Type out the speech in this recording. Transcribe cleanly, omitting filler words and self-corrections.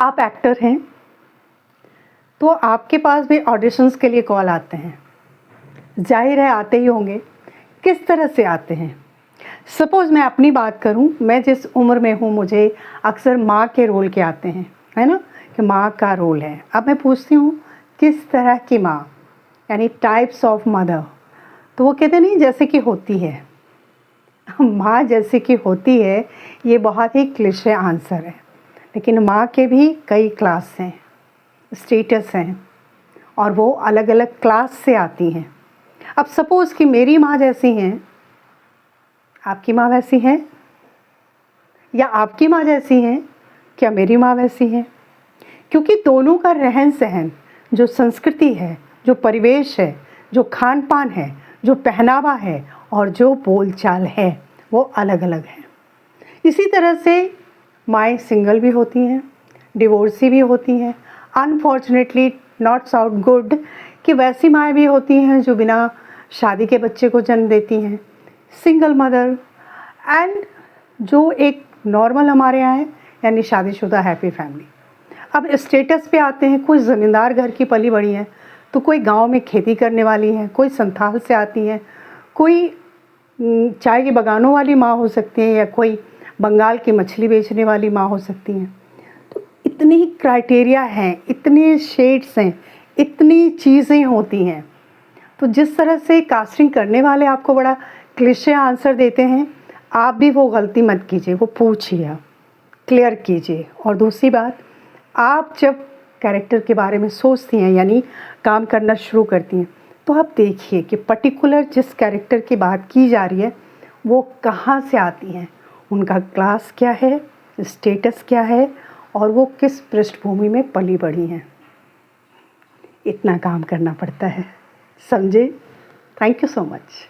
आप एक्टर हैं तो आपके पास भी ऑडिशंस के लिए कॉल आते हैं, जाहिर है आते ही होंगे। किस तरह से आते हैं? सपोज़ मैं अपनी बात करूं, मैं जिस उम्र में हूं मुझे अक्सर माँ के रोल के आते हैं, है ना, कि माँ का रोल है। अब मैं पूछती हूँ किस तरह की माँ, यानी टाइप्स ऑफ मदर, तो वो कहते नहीं जैसे कि होती है। माँ जैसे कि होती है, ये बहुत ही क्लिशे आंसर है, लेकिन माँ के भी कई क्लास हैं, स्टेटस हैं, और वो अलग अलग क्लास से आती हैं। अब सपोज़ कि मेरी माँ जैसी हैं, आपकी माँ वैसी है, या आपकी माँ जैसी हैं, क्या मेरी माँ वैसी है? क्योंकि दोनों का रहन सहन, जो संस्कृति है, जो परिवेश है, जो खान पान है, जो पहनावा है और जो बोलचाल है, वो अलग अलग है। इसी तरह से माएँ सिंगल भी होती हैं, डिवोर्सी भी होती हैं। अनफॉर्चुनेटली नॉट साउंड गुड कि वैसी माएँ भी होती हैं जो बिना शादी के बच्चे को जन्म देती हैं, सिंगल मदर, एंड जो एक नॉर्मल हमारे यहाँ है, यानी शादीशुदा हैप्पी फैमिली। अब स्टेटस पे आते हैं, कोई ज़मींदार घर की पली बड़ी है, तो कोई गांव में खेती करने वाली है, कोई संथाल से आती है, कोई चाय के बगानों वाली माँ हो सकती है, या कोई बंगाल की मछली बेचने वाली माँ हो सकती हैं। तो इतनी क्राइटेरिया हैं, इतने शेड्स हैं, इतनी चीज़ें होती हैं। तो जिस तरह से कास्टिंग करने वाले आपको बड़ा क्लिशे आंसर देते हैं, आप भी वो गलती मत कीजिए, वो पूछिए, क्लियर कीजिए। और दूसरी बात, आप जब कैरेक्टर के बारे में सोचती हैं, यानी काम करना शुरू करती हैं, तो आप देखिए कि पर्टिकुलर जिस कैरेक्टर की बात की जा रही है वो कहाँ से आती हैं, उनका क्लास क्या है, स्टेटस क्या है, और वो किस पृष्ठभूमि में पली बढ़ी हैं। इतना काम करना पड़ता है, समझे? Thank you so much.